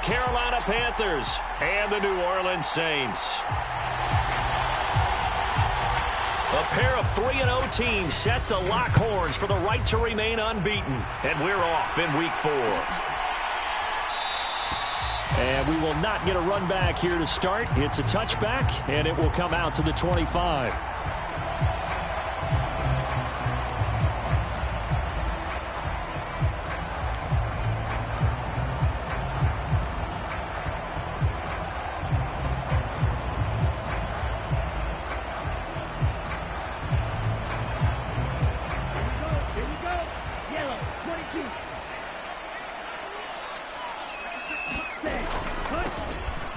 Carolina Panthers and the New Orleans Saints. A pair of 3-0 teams set to lock horns for the right to remain unbeaten. And we're off in Week 4. And we will not get a run back here to start. It's a touchback, and it will come out to the 25.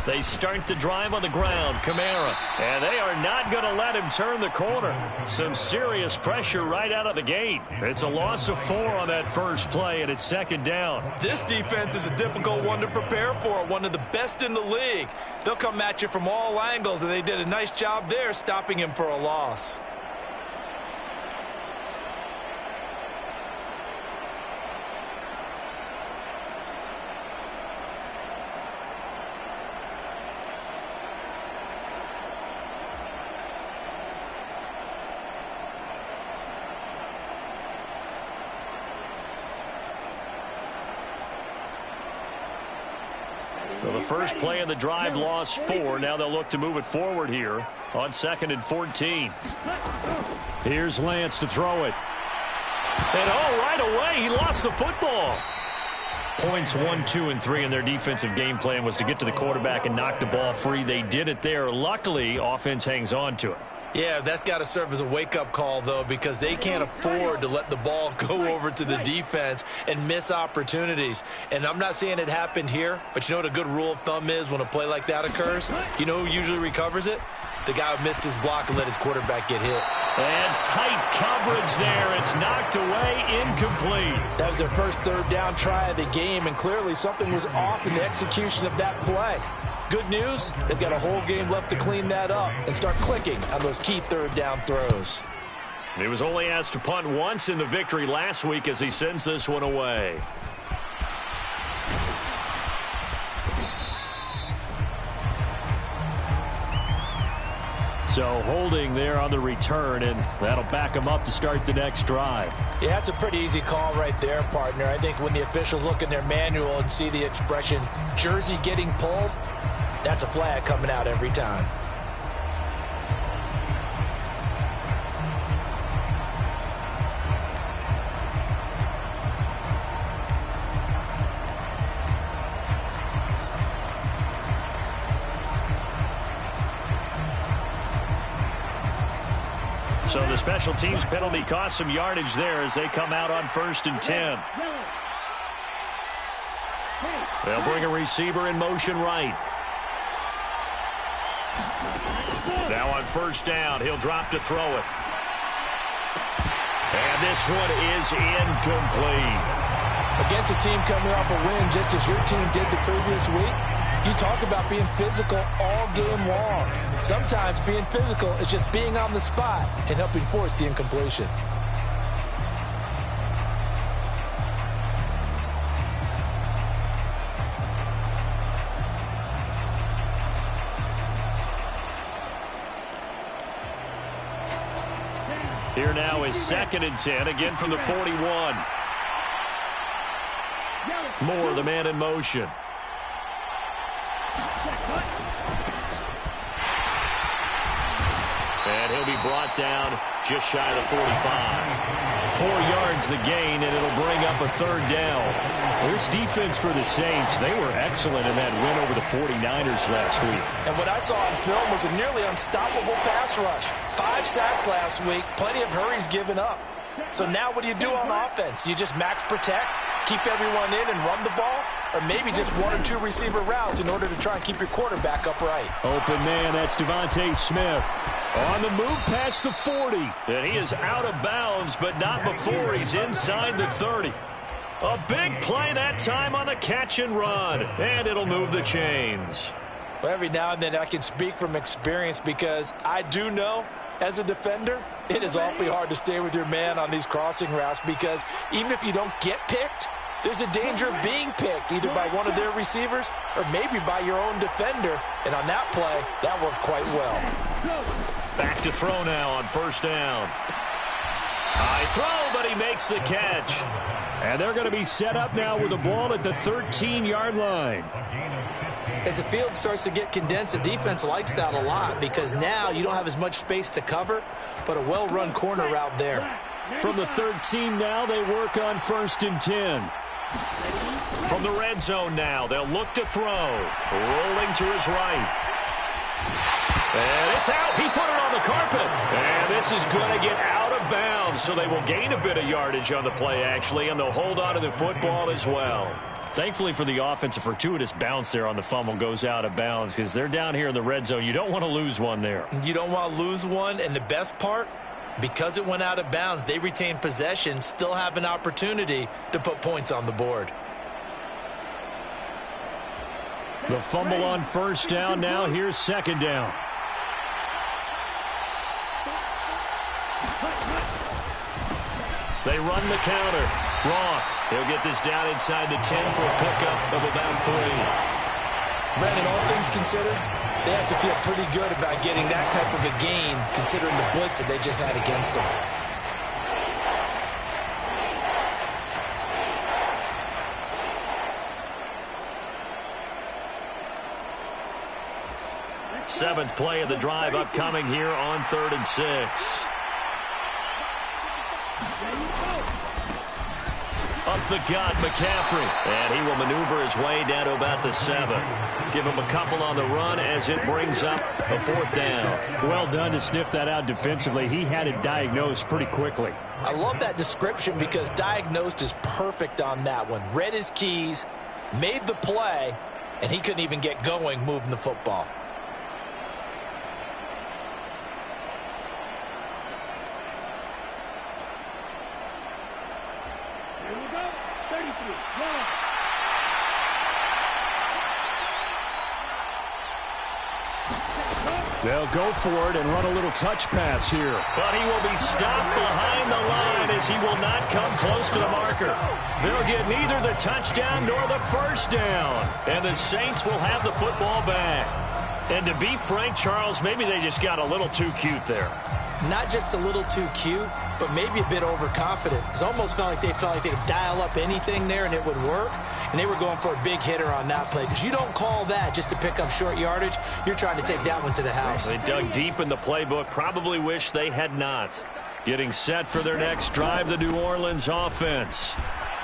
They start the drive on the ground. Kamara. And they are not going to let him turn the corner. Some serious pressure right out of the gate. It's a loss of 4 on that first play, and it's second down. This defense is a difficult one to prepare for. One of the best in the league. They'll come at you from all angles, and they did a nice job there stopping him for a loss. So the first play of the drive lost 4. Now they'll look to move it forward here on 2nd and 14. Here's Lance to throw it. And right away, he lost the football. Points 1, 2, and 3 in their defensive game plan was to get to the quarterback and knock the ball free. They did it there. Luckily, offense hangs on to it. Yeah, that's got to serve as a wake-up call, though, because they can't afford to let the ball go over to the defense and miss opportunities. And I'm not saying it happened here, but you know what a good rule of thumb is when a play like that occurs? You know who usually recovers it? The guy who missed his block and let his quarterback get hit. And tight coverage there. It's knocked away, incomplete. That was their first third down try of the game, and clearly something was off in the execution of that play. Good news, they've got a whole game left to clean that up and start clicking on those key third down throws. He was only asked to punt once in the victory last week as he sends this one away. So holding there on the return, and that'll back him up to start the next drive. Yeah, that's a pretty easy call right there, partner. I think when the officials look in their manual and see the expression jersey getting pulled, that's a flag coming out every time. So the special teams penalty cost some yardage there as they come out on 1st and 10. They'll bring a receiver in motion right. Now on 1st down, he'll drop to throw it. And this one is incomplete. Against a team coming off a win just as your team did the previous week, you talk about being physical all game long. Sometimes being physical is just being on the spot and helping force the incompletion. Here now is 2nd and 10, again from the 41. Moore, the man in motion. And he'll be brought down just shy of the 45. 4 yards the gain, and it'll bring up a 3rd down. This defense for the Saints, they were excellent in that win over the 49ers last week. And what I saw on film was a nearly unstoppable pass rush. 5 sacks last week, plenty of hurries given up. So now what do you do on offense? You just max protect, keep everyone in and run the ball? Or maybe just 1 or 2 receiver routes in order to try and keep your quarterback upright. Open man, that's Devontae Smith. On the move past the 40. And he is out of bounds, but not before he's inside the 30. A big play that time on the catch and run. And it'll move the chains. Well, every now and then I can speak from experience because I do know, as a defender, it is awfully hard to stay with your man on these crossing routes because even if you don't get picked, there's a danger of being picked either by one of their receivers or maybe by your own defender. And on that play, that worked quite well. Back to throw now on first down. High throw, but he makes the catch. And they're going to be set up now with the ball at the 13-yard line. As the field starts to get condensed, the defense likes that a lot because now you don't have as much space to cover, but a well-run corner route there. From the 13 now, they work on 1st and 10. From the red zone now, they'll look to throw. Rolling to his right. And it's out. He put it on the carpet. And this is going to get out of bounds, so they will gain a bit of yardage on the play, actually, and they'll hold on to the football as well. Thankfully for the offense, a fortuitous bounce there on the fumble goes out of bounds because they're down here in the red zone. You don't want to lose one there. You don't want to lose one, and the best part, because it went out of bounds, they retain possession, still have an opportunity to put points on the board. The fumble on first down now. Here's second down. They run the counter. Roth, he'll get this down inside the 10 for a pickup of about 3. Brandon, all things considered, they have to feel pretty good about getting that type of a gain considering the blitz that they just had against them. Seventh play of the drive upcoming here on 3rd and 6. Up the gut, McCaffrey. And he will maneuver his way down to about the 7. Give him a couple on the run as it brings up a 4th down. Well done to sniff that out defensively. He had it diagnosed pretty quickly. I love that description because diagnosed is perfect on that one. Read his keys, made the play, and he couldn't even get going moving the football. They'll go for it and run a little touch pass here. But he will be stopped behind the line as he will not come close to the marker. They'll get neither the touchdown nor the first down. And the Saints will have the football back. And to be frank, Charles, maybe they just got a little too cute there. Not just a little too cute, but maybe a bit overconfident. It almost felt like they could dial up anything there and it would work. And they were going for a big hitter on that play because you don't call that just to pick up short yardage. You're trying to take that one to the house. They dug deep in the playbook. Probably wish they had not. Getting set for their next drive, the New Orleans offense.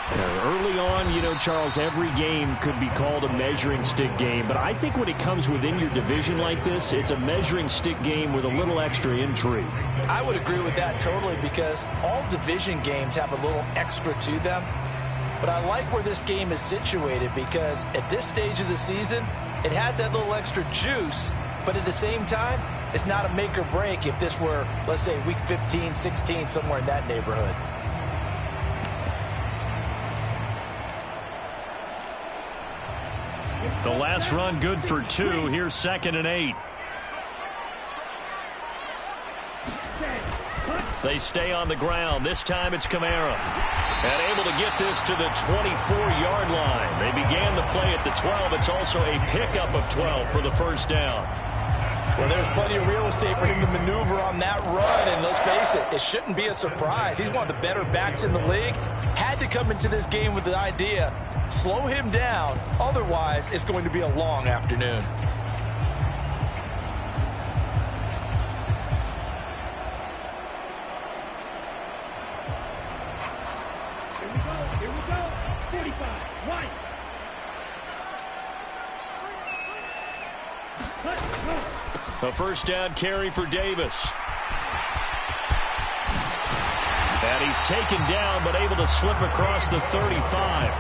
Early on, you know, Charles, every game could be called a measuring stick game. But I think when it comes within your division like this, it's a measuring stick game with a little extra intrigue. I would agree with that totally because all division games have a little extra to them. But I like where this game is situated because at this stage of the season, it has that little extra juice. But at the same time, it's not a make or break if this were, let's say, week 15, 16, somewhere in that neighborhood. The last run good for 2. Here's 2nd and 8. They stay on the ground. This time it's Kamara. And able to get this to the 24-yard line. They began the play at the 12. It's also a pickup of 12 for the first down. Well, there's plenty of real estate for him to maneuver on that run. And let's face it, it shouldn't be a surprise. He's one of the better backs in the league. Had to come into this game with the idea, slow him down. Otherwise, it's going to be a long afternoon. Here we go. 45. Right. A first down carry for Davis. And he's taken down, but able to slip across the 35.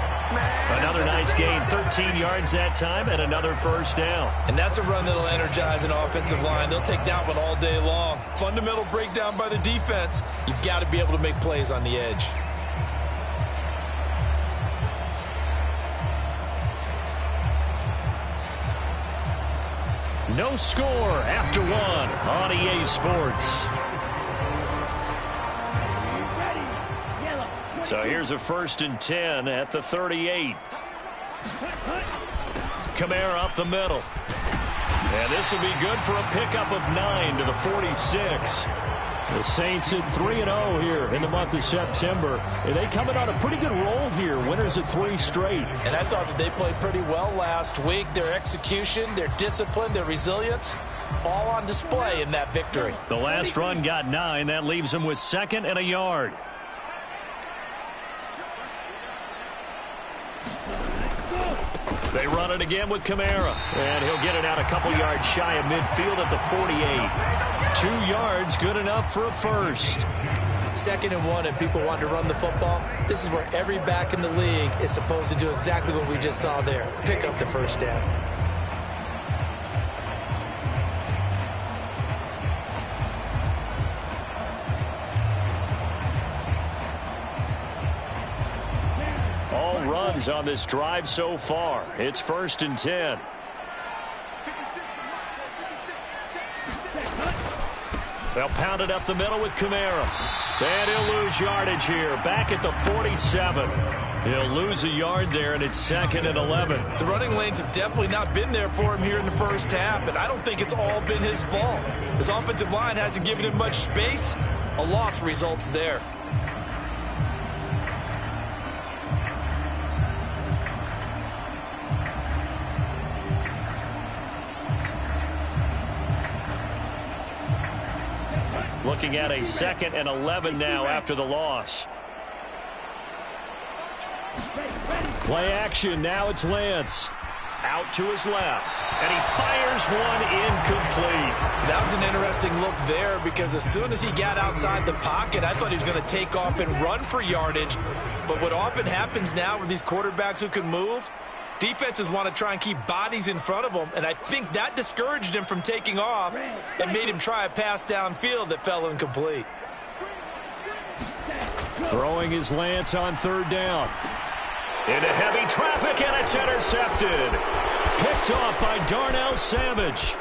Another nice gain, 13 yards that time, and another first down. And that's a run that'll energize an offensive line. They'll take that one all day long. Fundamental breakdown by the defense. You've got to be able to make plays on the edge. No score after 1 on EA Sports. So here's a 1st and 10 at the 38. Kamara up the middle. And this will be good for a pickup of 9 to the 46. The Saints at 3-0 here in the month of September. And they coming on a pretty good roll here. Winners at 3 straight. And I thought that they played pretty well last week. Their execution, their discipline, their resilience, all on display in that victory. The last run got 9. That leaves them with 2nd and a yard. They run it again with Kamara. And he'll get it out a couple yards shy of midfield at the 48. 2 yards, good enough for a first. 2nd and 1, and people want to run the football. This is where every back in the league is supposed to do exactly what we just saw there. Pick up the first down. All runs on this drive so far. It's 1st and 10. They'll pound it up the middle with Kamara. And he'll lose yardage here. Back at the 47. He'll lose a yard there, and it's 2nd and 11. The running lanes have definitely not been there for him here in the first half, and I don't think it's all been his fault. His offensive line hasn't given him much space. A loss results there. Looking at a 2nd and 11 now after the loss. Play action. Now it's Lance. Out to his left. And he fires one incomplete. That was an interesting look there because as soon as he got outside the pocket, I thought he was going to take off and run for yardage. But what often happens now with these quarterbacks who can move, defenses want to try and keep bodies in front of them, and I think that discouraged him from taking off and made him try a pass downfield that fell incomplete. Throwing his Lance on 3rd down. Into heavy traffic, and it's intercepted. Picked off by Darnell Savage.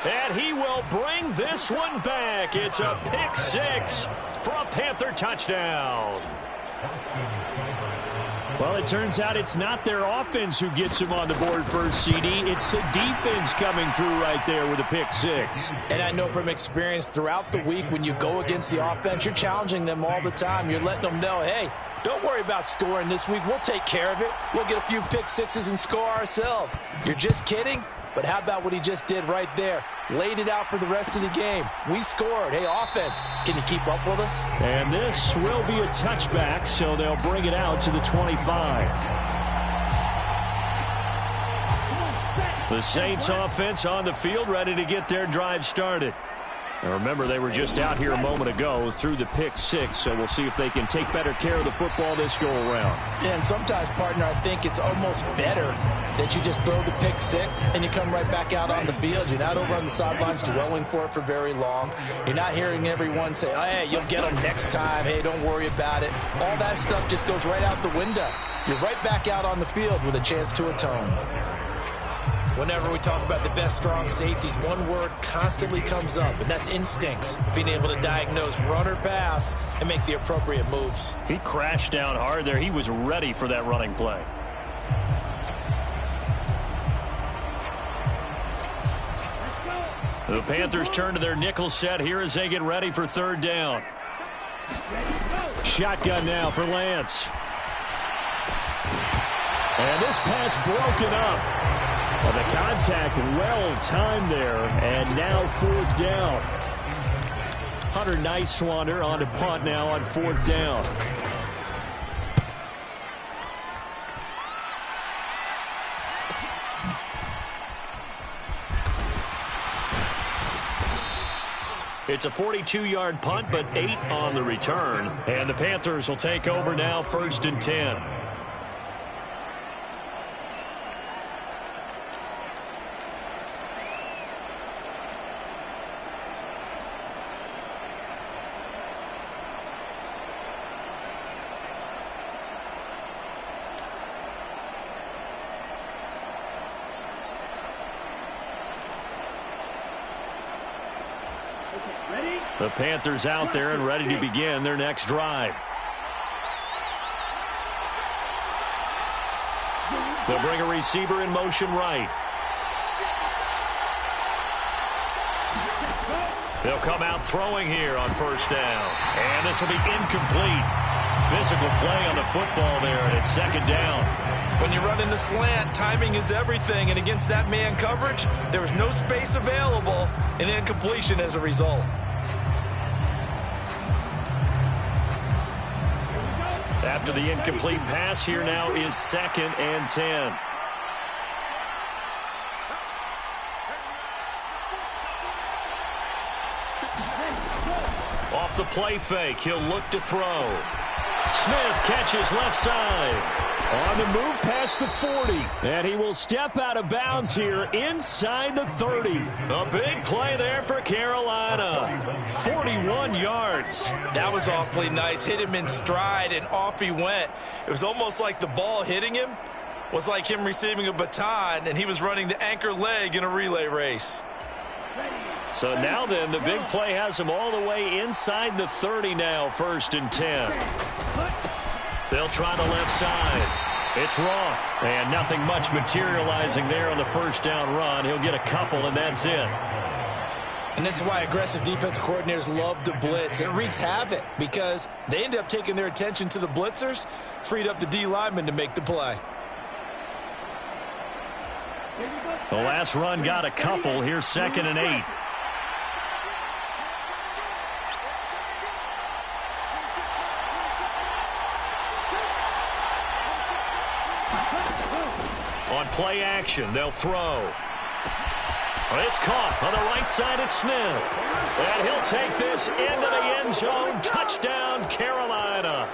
And he will bring this one back. It's a pick 6 for a Panther touchdown. Well, it turns out it's not their offense who gets him on the board first, CD. It's the defense coming through right there with a pick 6. And I know from experience throughout the week when you go against the offense, you're challenging them all the time. You're letting them know, hey, don't worry about scoring this week. We'll take care of it. We'll get a few pick 6s and score ourselves. You're just kidding? But how about what he just did right there? Laid it out for the rest of the game. We scored. Hey, offense, can you keep up with us? And this will be a touchback, so they'll bring it out to the 25. The Saints offense on the field, ready to get their drive started. And remember, they were just out here a moment ago through the pick 6, so we'll see if they can take better care of the football this go-around. Yeah, and sometimes, partner, I think it's almost better that you just throw the pick 6 and you come right back out on the field. You're not over on the sidelines dwelling for it for very long. You're not hearing everyone say, oh, hey, you'll get them next time. Hey, don't worry about it. All that stuff just goes right out the window. You're right back out on the field with a chance to atone. Whenever we talk about the best strong safeties, one word constantly comes up, and that's instincts. Being able to diagnose run or pass and make the appropriate moves. He crashed down hard there. He was ready for that running play. The Panthers turn to their nickel set here as they get ready for 3rd down. Shotgun now for Lance. And this pass broken up. Well, the contact well-timed there, and now 4th down. Hunter Nicewander on to punt now on 4th down. It's a 42-yard punt, but 8 on the return. And the Panthers will take over now, 1st and 10. The Panthers out there and ready to begin their next drive. They'll bring a receiver in motion right. They'll come out throwing here on first down. And this will be incomplete. Physical play on the football there, and it's second down. When you run in the slant, timing is everything, and against that man coverage, there was no space available, and incompletion as a result. After the incomplete pass, here now is 2nd and 10. Off the play fake, he'll look to throw. Smith catches left side. On the move past the 40. And he will step out of bounds here inside the 30. A big play there for Carolina. 41 yards. That was awfully nice. Hit him in stride, and off he went. It was almost like the ball hitting him was like him receiving a baton, and he was running the anchor leg in a relay race. So now then, the big play has him all the way inside the 30 now, 1st and 10. They'll try the left side. It's Roth, and nothing much materializing there on the first down run. He'll get a couple, and that's it. And this is why aggressive defensive coordinators love to blitz. It wreaks havoc because they end up taking their attention to the blitzers, freed up the D lineman to make the play. The last run got a couple. Here's 2nd and 8. On play action, they'll throw. It's caught on the right side. It's Smith. And he'll take this into the end zone. Touchdown, Carolina.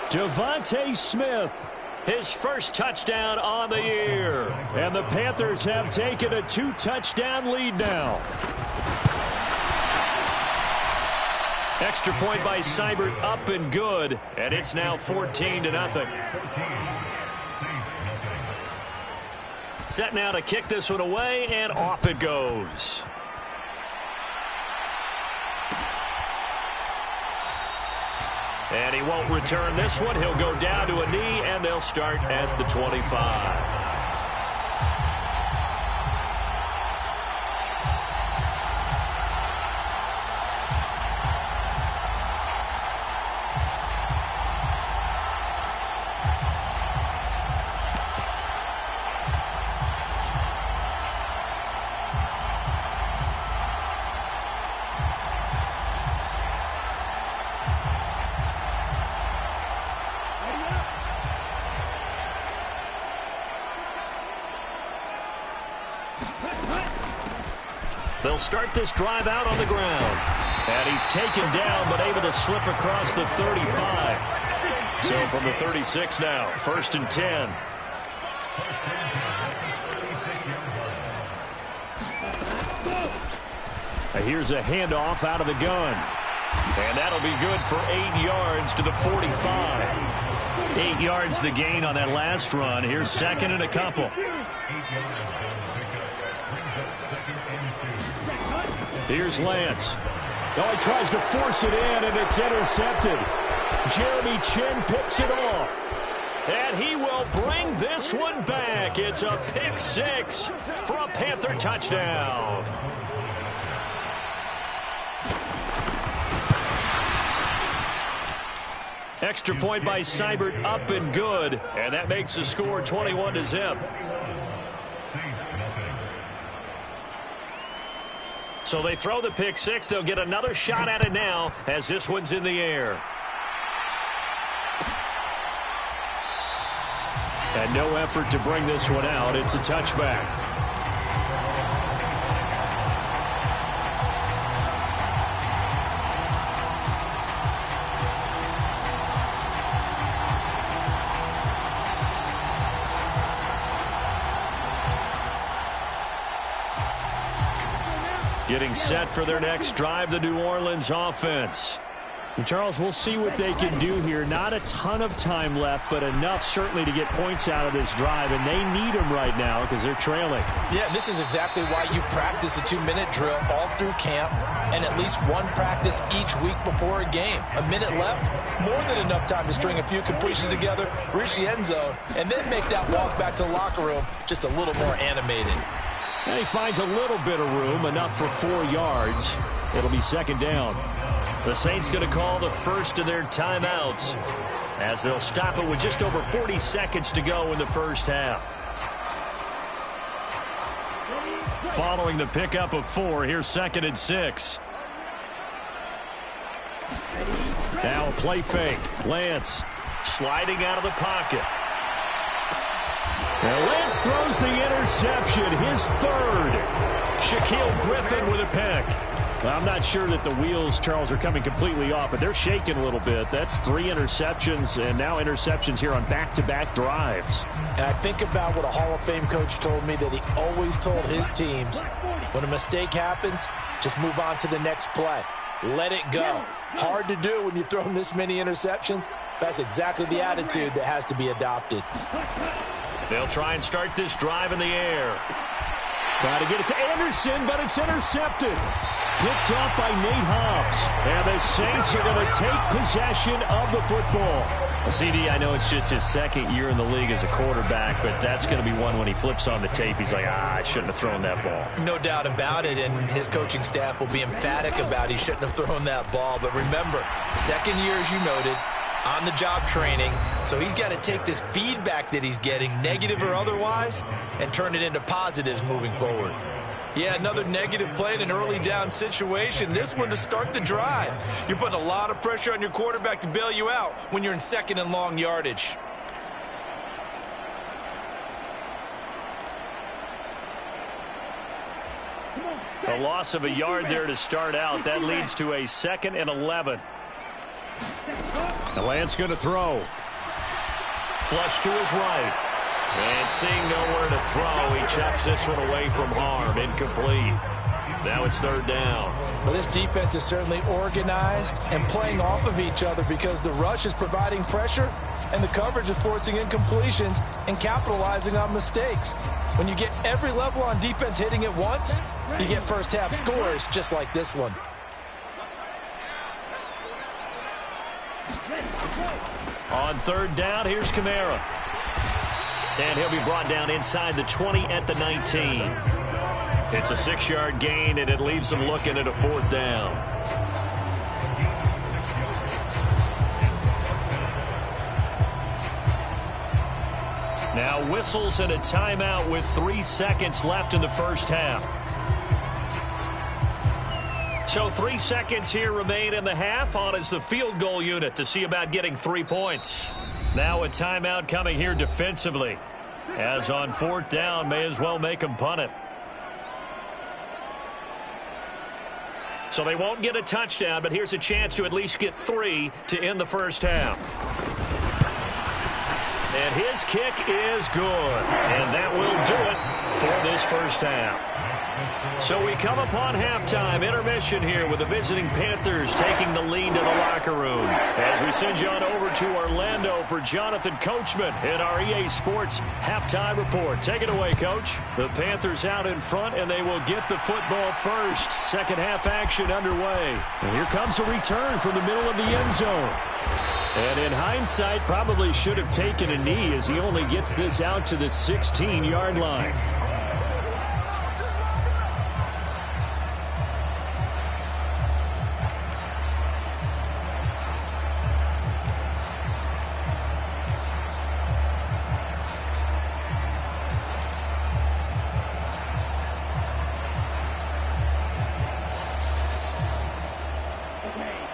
Devontae Smith, his first touchdown on the year. And the Panthers have taken a 2-touchdown lead now. Extra point by Seibert, up and good. And it's now 14-0. Set now to kick this one away, and off it goes. And he won't return this one. He'll go down to a knee, and they'll start at the 25. They'll start this drive out on the ground. And he's taken down, but able to slip across the 35. So from the 36 now, 1st and 10. Here's a handoff out of the gun. And that'll be good for 8 yards to the 45. 8 yards the gain on that last run. Here's 2nd and a couple. Here's Lance. Oh, he tries to force it in, and it's intercepted. Jeremy Chin picks it off. And he will bring this one back. It's a pick 6 for a Panther touchdown. Extra point by Seibert, up and good. And that makes the score 21-0. So they throw the pick 6. They'll get another shot at it now as this one's in the air. And no effort to bring this one out. It's a touchback. Getting set for their next drive, the New Orleans offense. And Charles, we'll see what they can do here. Not a ton of time left, but enough certainly to get points out of this drive, and they need them right now because they're trailing. Yeah, this is exactly why you practice a 2-minute drill all through camp and at least one practice each week before a game. A minute left, more than enough time to string a few completions together, reach the end zone, and then make that walk back to the locker room just a little more animated. And he finds a little bit of room, enough for 4 yards. It'll be second down. The Saints going to call the first of their timeouts as they'll stop it with just over 40 seconds to go in the first half. Following the pickup of 4, here's 2nd and 6. Now a play fake. Lance sliding out of the pocket. And Lance throws the interception, his 3rd. Shaquille Griffin with a pick. I'm not sure that the wheels, Charles, are coming completely off, but they're shaking a little bit. That's 3 interceptions, and now interceptions here on back-to-back drives. And I think about what a Hall of Fame coach told me that he always told his teams, when a mistake happens, just move on to the next play. Let it go. Hard to do when you've thrown this many interceptions. That's exactly the attitude that has to be adopted. They'll try and start this drive in the air. Try to get it to Anderson, but it's intercepted. Picked off by Nate Hobbs. And the Saints are going to take possession of the football. CD, I know it's just his 2nd year in the league as a quarterback, but that's going to be one when he flips on the tape. He's like, I shouldn't have thrown that ball. No doubt about it, and his coaching staff will be emphatic about he shouldn't have thrown that ball. But remember, 2nd year, as you noted, on-the-job training, so he's got to take this feedback that he's getting, negative or otherwise, and turn it into positives moving forward. Yeah, another negative play in an early down situation. This one to start the drive. You're putting a lot of pressure on your quarterback to bail you out when you're in 2nd and long yardage. A loss of a yard there to start out. That leads to a 2nd and 11. And Lance going to throw. Flush to his right. And seeing nowhere to throw, he checks this one away from harm. Incomplete. Now it's 3rd down. Well, this defense is certainly organized and playing off of each other because the rush is providing pressure and the coverage is forcing incompletions and capitalizing on mistakes. When you get every level on defense hitting at once, you get first half scores just like this one. On 3rd down, here's Kamara. And he'll be brought down inside the 20 at the 19. It's a 6-yard gain, and it leaves them looking at a 4th down. Now whistles and a timeout with 3 seconds left in the first half. So 3 seconds here remain in the half. On is the field goal unit to see about getting 3 points. Now a timeout coming here defensively. As on 4th down, may as well make them punt it. So they won't get a touchdown, but here's a chance to at least get 3 to end the first half. And his kick is good. And that will do it for this first half. So we come upon halftime, intermission here with the visiting Panthers taking the lead to the locker room. As we send you on over to Orlando for Jonathan Coachman in our EA Sports halftime report. Take it away, Coach. The Panthers out in front, and they will get the football first. Second half action underway. And here comes a return from the middle of the end zone. And in hindsight, probably should have taken a knee as he only gets this out to the 16-yard line.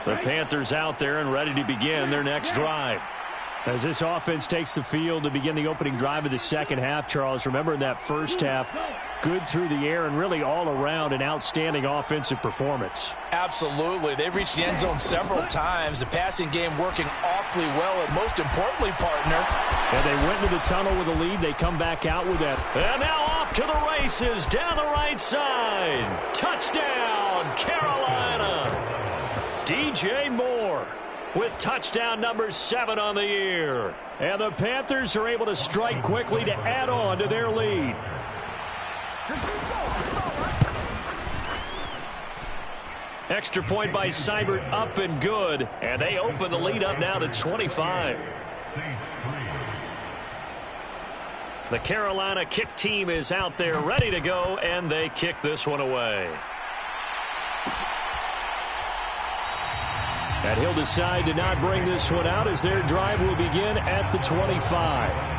The Panthers out there and ready to begin their next drive. As this offense takes the field to begin the opening drive of the second half, Charles, remember in that first half, good through the air and really all around an outstanding offensive performance. Absolutely. They've reached the end zone several times. The passing game working awfully well, and most importantly, partner. And they went into the tunnel with a lead. They come back out with that. And now off to the races down the right side. Touchdown, Carolina. DJ Moore. with touchdown number 7 on the year. And the Panthers are able to strike quickly to add on to their lead. Extra point by Seibert, up and good. And they open the lead up now to 25. The Carolina kick team is out there ready to go, and they kick this one away. And he'll decide to not bring this one out as their drive will begin at the 25.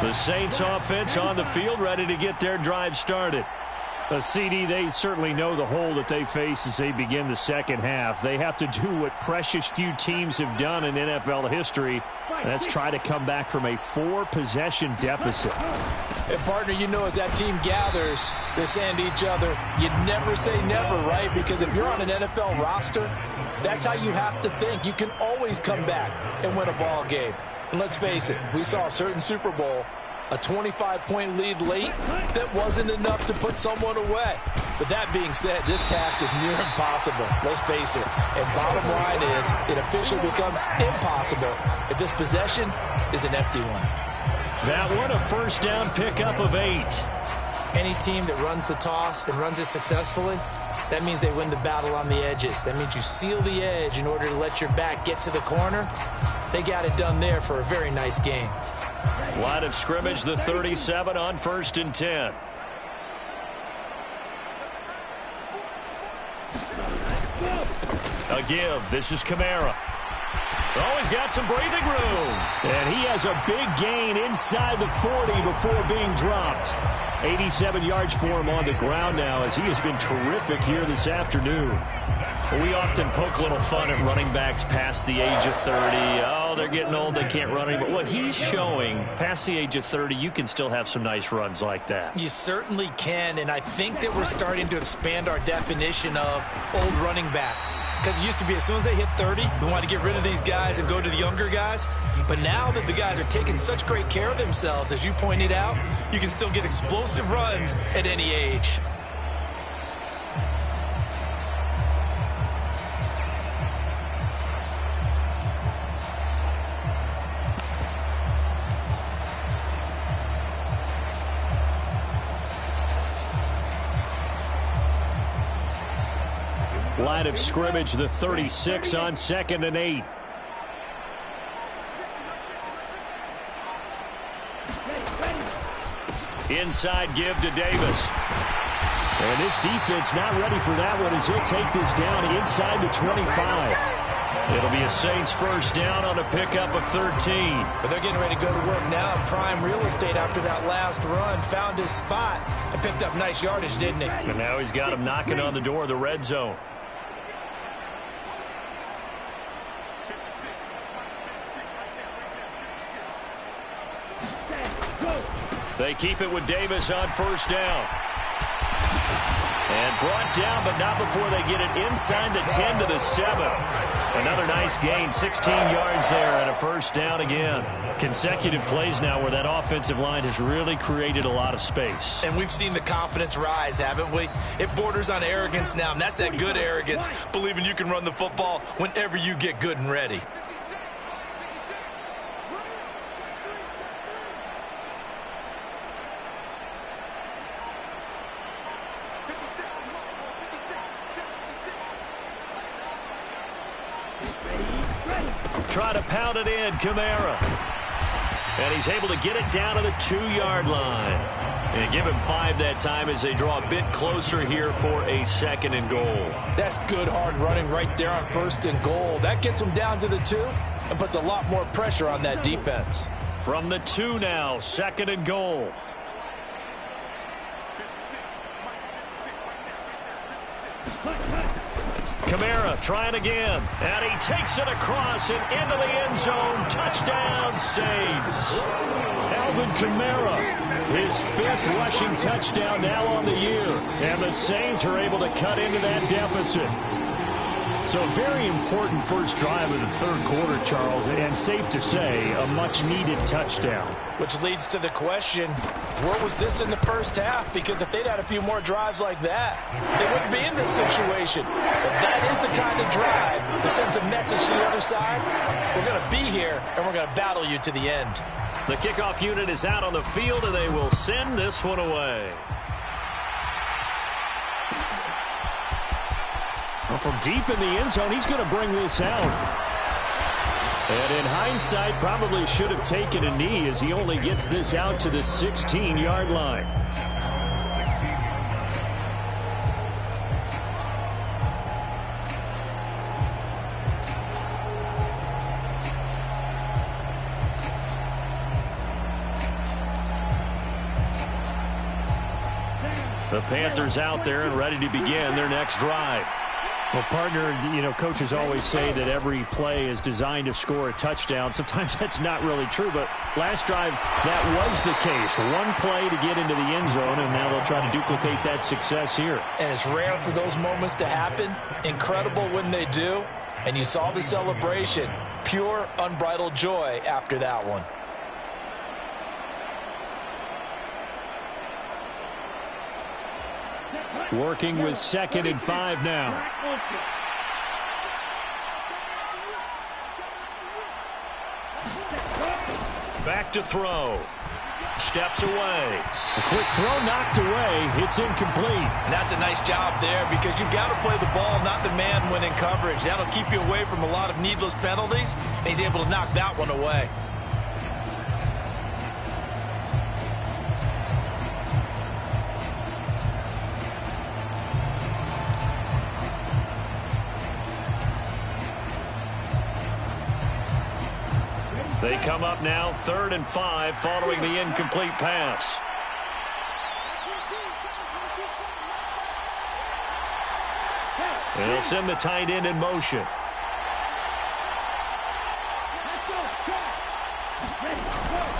The Saints offense on the field, ready to get their drive started. CD, they certainly know the hole that they face as they begin the second half. They have to do what precious few teams have done in NFL history, and that's try to come back from a 4-possession deficit. And, partner, you know as that team gathers, they're saying to each other, you never say never, right? Because if you're on an NFL roster, that's how you have to think. You can always come back and win a ball game. And let's face it, we saw a certain Super Bowl, a 25-point lead late that wasn't enough to put someone away. But that being said, this task is near impossible. Let's face it. And bottom line is, it officially becomes impossible if this possession is an empty one. That one, a first down pickup of 8. Any team that runs the toss and runs it successfully, that means they win the battle on the edges. That means you seal the edge in order to let your back get to the corner. They got it done there for a very nice game. Line of scrimmage, the 37 on 1st and 10. A give. This is Kamara. Oh, he's got some breathing room. And he has a big gain inside the 40 before being dropped. 87 yards for him on the ground now as he has been terrific here this afternoon. We often poke a little fun at running backs past the age of 30. Oh, they're getting old, they can't run anymore. What he's showing, past the age of 30, you can still have some nice runs like that. You certainly can, and I think that we're starting to expand our definition of old running back. Because it used to be as soon as they hit 30, we want to get rid of these guys and go to the younger guys. But now that the guys are taking such great care of themselves, as you pointed out, you can still get explosive runs at any age. Line of scrimmage, the 36 on 2nd and 8. Inside give to Davis. And this defense not ready for that one as he'll take this down inside the 25. It'll be a Saints first down on a pickup of 13. But they're getting ready to go to work now in prime real estate after that last run. Found his spot and picked up nice yardage, didn't he? And now he's got him knocking on the door of the red zone. They keep it with Davis on first down. And brought down, but not before they get it inside the 10 to the 7. Another nice gain, 16 yards there, and a first down again. Consecutive plays now where that offensive line has really created a lot of space. And we've seen the confidence rise, haven't we? It borders on arrogance now, and that's that good arrogance, believing you can run the football whenever you get good and ready. Try to pound it in, Kamara. And he's able to get it down to the 2-yard line. And give him 5 that time as they draw a bit closer here for a 2nd and goal. That's good hard running right there on 1st and goal. That gets them down to the 2 and puts a lot more pressure on that defense. From the 2 now, 2nd and goal. Kamara trying again, and he takes it across and into the end zone. Touchdown, Saints. Alvin Kamara, his 5th rushing touchdown now on the year, and the Saints are able to cut into that deficit. So a very important first drive of the third quarter, Charles, and safe to say, a much-needed touchdown. Which leads to the question, where was this in the first half? Because if they'd had a few more drives like that, they wouldn't be in this situation. But that is the kind of drive that sends a message to the other side. We're going to be here, and we're going to battle you to the end. The kickoff unit is out on the field, and they will send this one away. Well, from deep in the end zone, he's going to bring this out. And in hindsight, probably should have taken a knee as he only gets this out to the 16-yard line. The Panthers out there and ready to begin their next drive. Well, partner, coaches always say that every play is designed to score a touchdown. Sometimes that's not really true, but last drive, that was the case. One play to get into the end zone, and now they'll try to duplicate that success here. And it's rare for those moments to happen. Incredible when they do. And you saw the celebration. Pure, unbridled joy after that one. Working with 2nd and 5 now. Back to throw. Steps away. A quick throw knocked away. It's incomplete. And that's a nice job there because you've got to play the ball, not the man when in coverage. That'll keep you away from a lot of needless penalties, and he's able to knock that one away. They come up now 3rd and 5 following the incomplete pass. And they'll send the tight end in motion.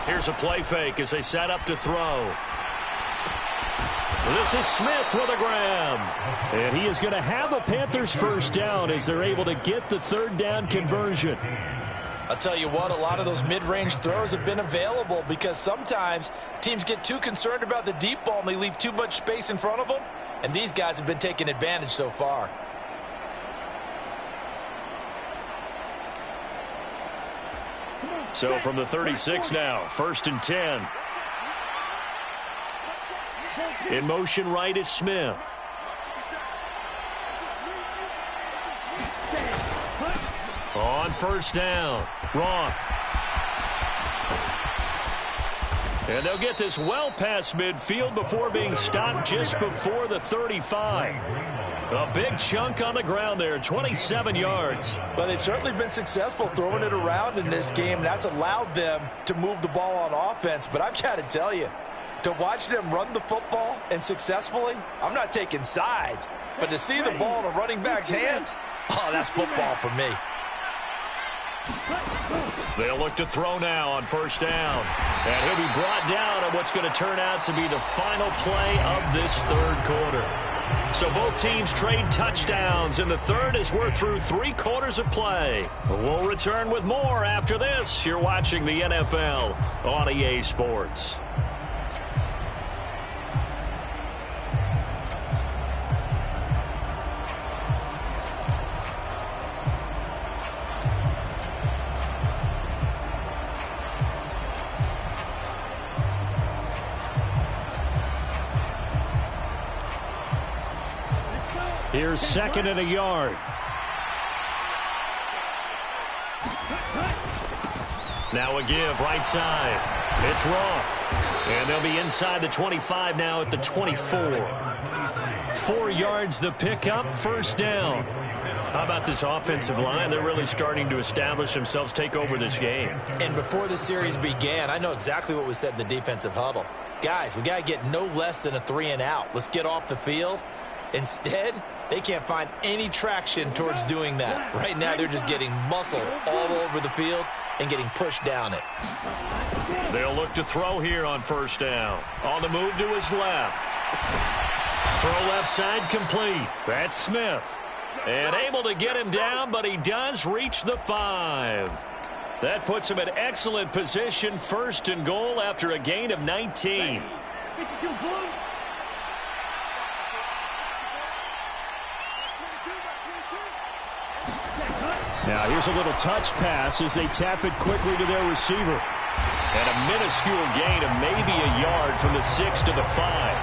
Here's a play fake as they set up to throw. This is Smith with a grab. And he is going to have a Panthers first down as they're able to get the 3rd down conversion. I'll tell you what, a lot of those mid-range throws have been available because sometimes teams get too concerned about the deep ball and they leave too much space in front of them. And these guys have been taking advantage so far. So from the 36 now, 1st and 10. In motion right is Smith. On 1st down, Roth. And they'll get this well past midfield before being stopped just before the 35. A big chunk on the ground there, 27 yards. Well, they've certainly been successful throwing it around in this game. That's allowed them to move the ball on offense. But I've got to tell you, to watch them run the football and successfully, I'm not taking sides. But to see the ball in a running back's hands, oh, that's football for me. They'll look to throw now on 1st down. And he'll be brought down on what's going to turn out to be the final play of this 3rd quarter. So both teams trade touchdowns in the 3rd as we're through 3 quarters of play. We'll return with more after this. You're watching the NFL on EA Sports. Here's 2nd and a yard. Now a give right side. It's Roth. And they'll be inside the 25 now at the 24. 4 yards the pickup, 1st down. How about this offensive line? They're really starting to establish themselves, take over this game. And before the series began, I know exactly what was said in the defensive huddle. Guys, we got to get no less than a 3 and out. Let's get off the field. Instead, they can't find any traction towards doing that. Right now, they're just getting muscled all over the field and getting pushed down it. They'll look to throw here on 1st down. On the move to his left. Throw left side complete. That's Smith. And able to get him down, but he does reach the 5. That puts him in excellent position, 1st and goal after a gain of 19. Now here's a little touch pass as they tap it quickly to their receiver. And a minuscule gain of maybe a yard from the 6 to the 5.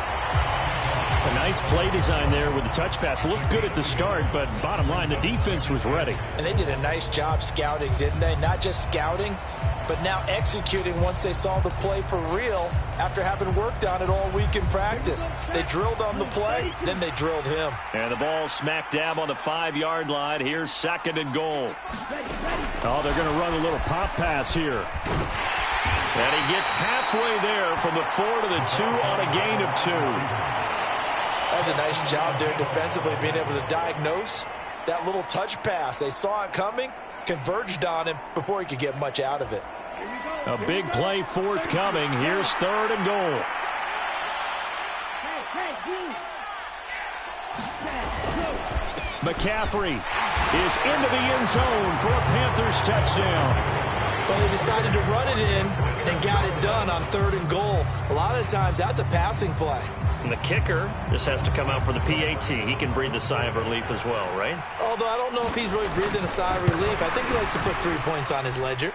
A nice play design there with the touch pass. Looked good at the start, but bottom line, the defense was ready. And they did a nice job scouting, didn't they? Not just scouting, but now executing once they saw the play for real after having worked on it all week in practice. They drilled on the play, then they drilled him. And the ball smack dab on the 5-yard line. Here's 2nd and goal. Oh, they're going to run a little pop pass here. And he gets halfway there from the 4 to the 2 on a gain of 2. That's a nice job there defensively, being able to diagnose that little touch pass. They saw it coming, converged on him before he could get much out of it. A big play forthcoming. Here's 3rd and goal. McCaffrey is into the end zone for a Panthers touchdown. Well, they decided to run it in and got it done on 3rd and goal. A lot of times, that's a passing play. And the kicker just has to come out for the PAT. He can breathe a sigh of relief as well, right? Although I don't know if he's really breathing a sigh of relief. I think he likes to put 3 points on his ledger.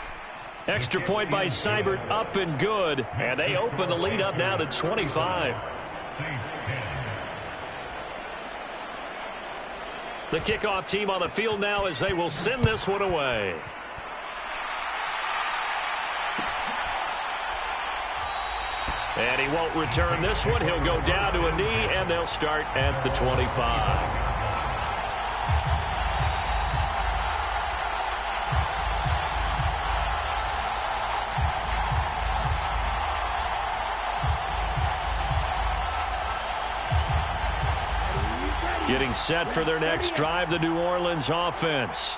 Extra point by Seibert, up and good. And they open the lead up now to 25. The kickoff team on the field now as they will send this one away. And he won't return this one. He'll go down to a knee, and they'll start at the 25. Getting set for their next drive, the New Orleans offense.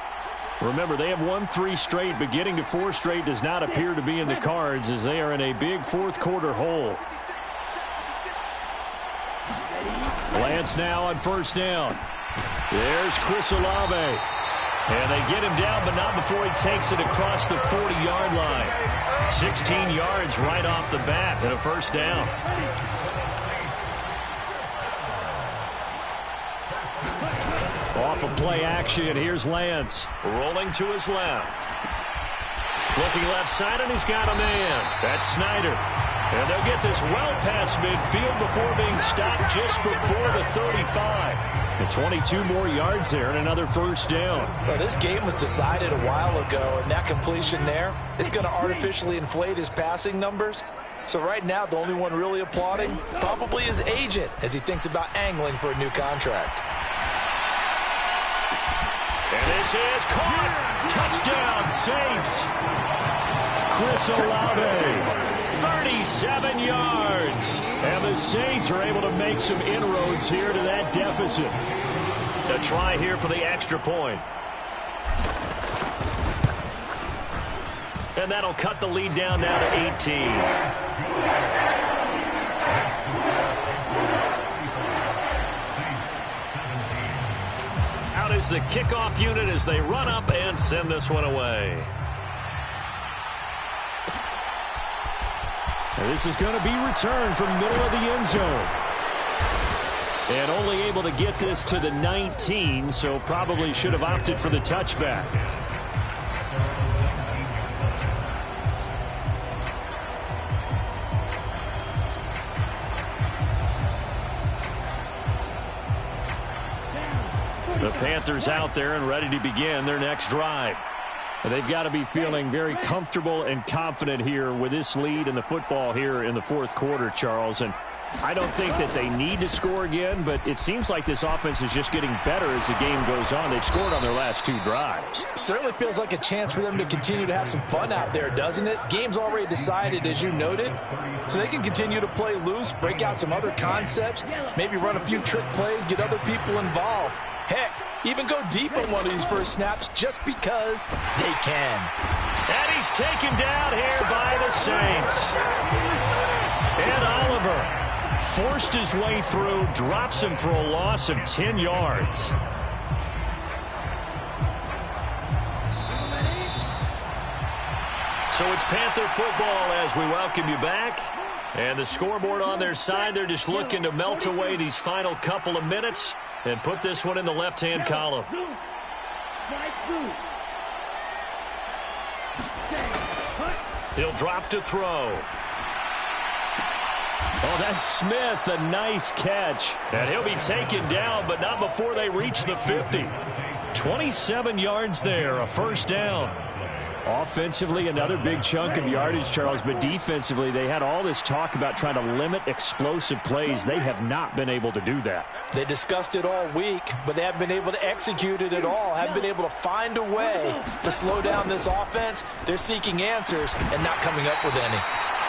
Remember, they have won 3 straight, but getting to 4 straight does not appear to be in the cards as they are in a big 4th quarter hole. Lance now on 1st down. There's Chris Olave. And they get him down, but not before he takes it across the 40-yard line. 16 yards right off the bat and a 1st down. Off of play action, here's Lance. Rolling to his left. Looking left side, and he's got a man. That's Snyder. And they'll get this well past midfield before being stopped just before the 35. And 22 more yards there and another 1st down. Well, this game was decided a while ago, and that completion there is going to artificially inflate his passing numbers. So right now, the only one really applauding probably his agent as he thinks about angling for a new contract. And this is caught. Touchdown, Saints. Chris Olave, 37 yards. And the Saints are able to make some inroads here to that deficit. To try here for the extra point. And that'll cut the lead down now to 18. Out is the kickoff unit as they run up and send this one away. And this is going to be returned from middle of the end zone. And only able to get this to the 19, so probably should have opted for the touchback. The Panthers out there and ready to begin their next drive. They've got to be feeling very comfortable and confident here with this lead in the football here in the 4th quarter, Charles. And I don't think that they need to score again, but it seems like this offense is just getting better as the game goes on. They've scored on their last 2 drives. Certainly feels like a chance for them to continue to have some fun out there, doesn't it? Game's already decided, as you noted, so they can continue to play loose, break out some other concepts, maybe run a few trick plays, get other people involved. Heck, even go deep on one of these first snaps just because they can. And he's taken down here by the Saints. And Oliver forced his way through, drops him for a loss of 10 yards. So it's Panther football as we welcome you back. And the scoreboard on their side, they're just looking to melt away these final couple of minutes and put this one in the left-hand column. He'll drop to throw. Oh, that's Smith, a nice catch. And he'll be taken down, but not before they reach the 50. 27 yards there, a first down. Offensively, another big chunk of yardage, Charles, but defensively, they had all this talk about trying to limit explosive plays. They have not been able to do that. They discussed it all week, but they haven't been able to execute it at all, haven't been able to find a way to slow down this offense. They're seeking answers and not coming up with any.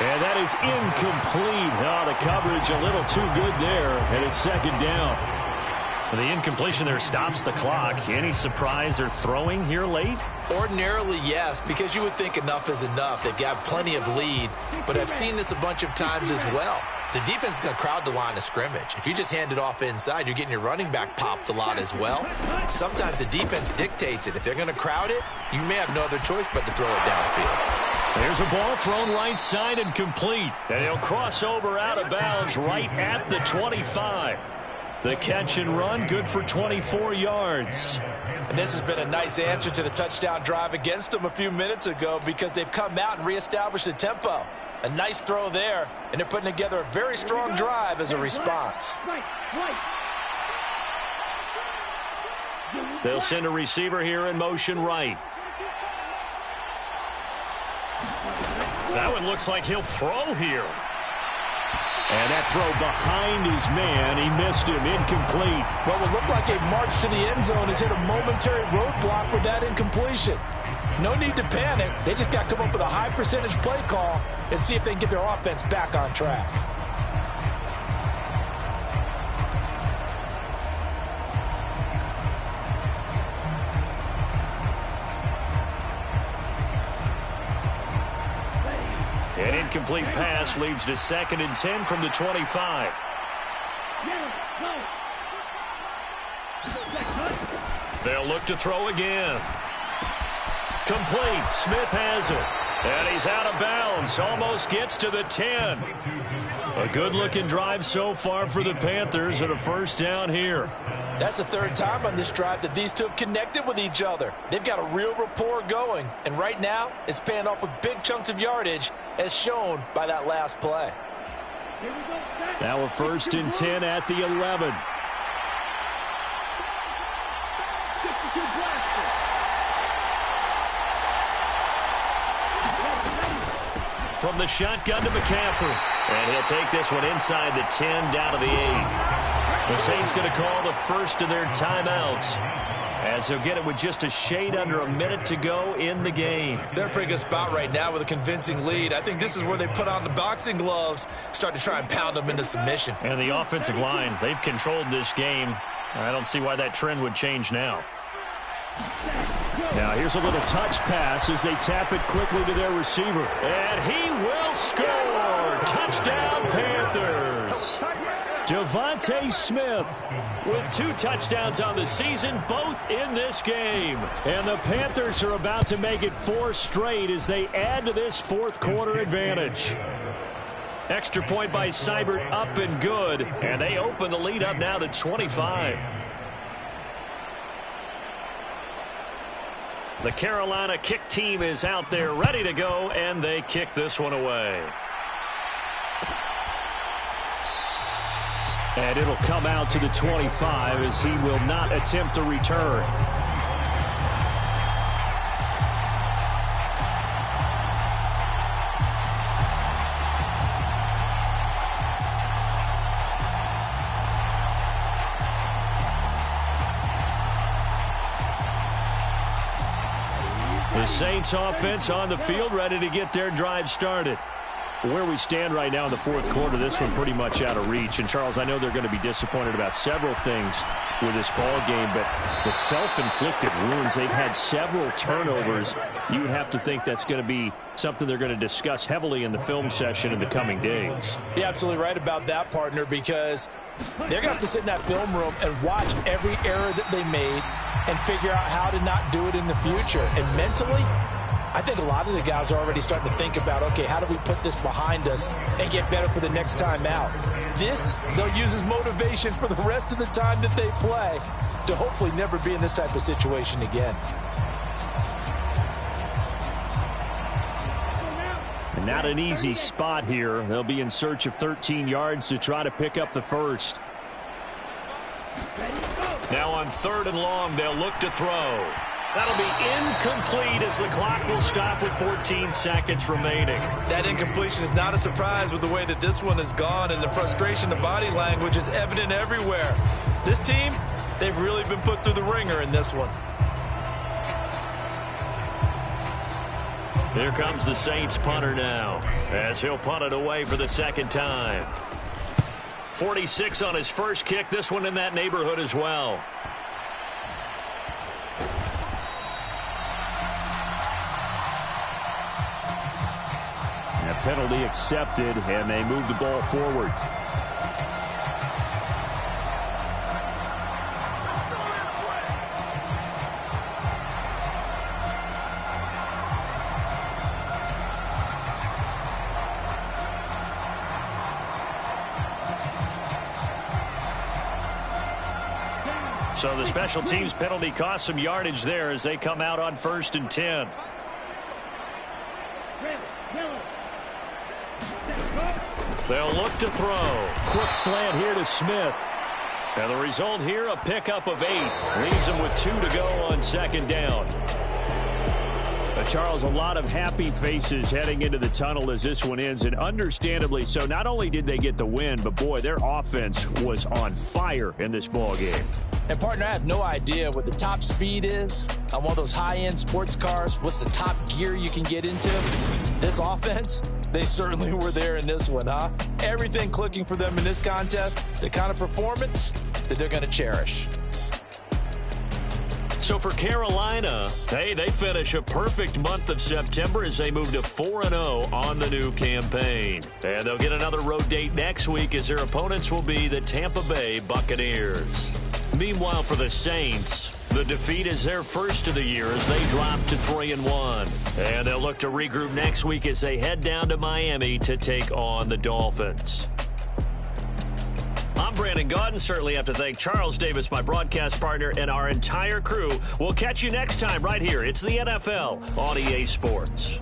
And that is incomplete. Oh, the coverage a little too good there, and it's second down. The incompletion there stops the clock. Any surprise they're throwing here late? Ordinarily, yes, because you would think enough is enough. They've got plenty of lead, but I've seen this a bunch of times as well. The defense is going to crowd the line of scrimmage. If you just hand it off inside, you're getting your running back popped a lot as well. Sometimes the defense dictates it. If they're going to crowd it, you may have no other choice but to throw it downfield. There's a ball thrown right side and complete. And he'll cross over out of bounds right at the 25. The catch and run, good for 24 yards. And this has been a nice answer to the touchdown drive against them a few minutes ago because they've come out and reestablished the tempo. A nice throw there, and they're putting together a very strong drive as a response. They'll send a receiver here in motion right. That one looks like he'll throw here. And that throw behind his man, he missed him, incomplete. What would look like a march to the end zone has hit a momentary roadblock with that incompletion. No need to panic. They just got to come up with a high percentage play call and see if they can get their offense back on track. An incomplete pass leads to 2nd and 10 from the 25. They'll look to throw again. Complete. Smith has it. And he's out of bounds. Almost gets to the 10. A good-looking drive so far for the Panthers and a first down here. That's the third time on this drive that these two have connected with each other. They've got a real rapport going. And right now, it's paying off with big chunks of yardage as shown by that last play. Now a 1st and 10 at the 11. From the shotgun to McCaffrey. And he'll take this one inside the 10 down to the 8. The Saints going to call the first of their timeouts as they'll get it with just a shade under a minute to go in the game. They're in a pretty good spot right now with a convincing lead. I think this is where they put on the boxing gloves, start to try and pound them into submission. And the offensive line, they've controlled this game. I don't see why that trend would change now. Now here's a little touch pass as they tap it quickly to their receiver. And he will score! Touchdown, Panthers! Devontae Smith with 2 touchdowns on the season, both in this game. And the Panthers are about to make it 4 straight as they add to this 4th quarter advantage. Extra point by Seibert, up and good. And they open the lead up now to 25. The Carolina kick team is out there ready to go, and they kick this one away. And it'll come out to the 25 as he will not attempt to return. The Saints offense on the field ready to get their drive started. Where we stand right now in the 4th quarter, this one pretty much out of reach. And, Charles, I know they're going to be disappointed about several things with this ball game, but the self-inflicted wounds, they've had several turnovers. You would have to think that's going to be something they're going to discuss heavily in the film session in the coming days. You're absolutely right about that, partner, because they're going to have to sit in that film room and watch every error that they made and figure out how to not do it in the future. And mentally, I think a lot of the guys are already starting to think about, okay, how do we put this behind us and get better for the next time out? This, they'll use as motivation for the rest of the time that they play to hopefully never be in this type of situation again. And not an easy spot here. They'll be in search of 13 yards to try to pick up the first. Now on 3rd and long, they'll look to throw. That'll be incomplete as the clock will stop with 14 seconds remaining. That incompletion is not a surprise with the way that this one has gone, and the frustration, the body language is evident everywhere. This team, they've really been put through the ringer in this one. Here comes the Saints punter now, as he'll punt it away for the second time. 46 on his first kick, this one in that neighborhood as well. A penalty accepted, and they move the ball forward. So the special teams penalty cost some yardage there as they come out on 1st and 10. They'll look to throw. Quick slant here to Smith. And the result here, a pickup of 8. Leaves them with 2 to go on 2nd down. Charles, a lot of happy faces heading into the tunnel as this one ends, and understandably so. Not only did they get the win, but boy, their offense was on fire in this ball game. And partner, I have no idea what the top speed is on one of those high-end sports cars. What's the top gear you can get into? This offense, they certainly were there in this one, huh? Everything clicking for them in this contest, the kind of performance that they're going to cherish. So for Carolina, hey, they finish a perfect month of September as they move to 4-0 on the new campaign. And they'll get another road date next week as their opponents will be the Tampa Bay Buccaneers. Meanwhile, for the Saints, the defeat is their first of the year as they drop to 3-1. And they'll look to regroup next week as they head down to Miami to take on the Dolphins. I'm Brandon Gaudin. Certainly have to thank Charles Davis, my broadcast partner, and our entire crew. We'll catch you next time right here. It's the NFL on EA Sports.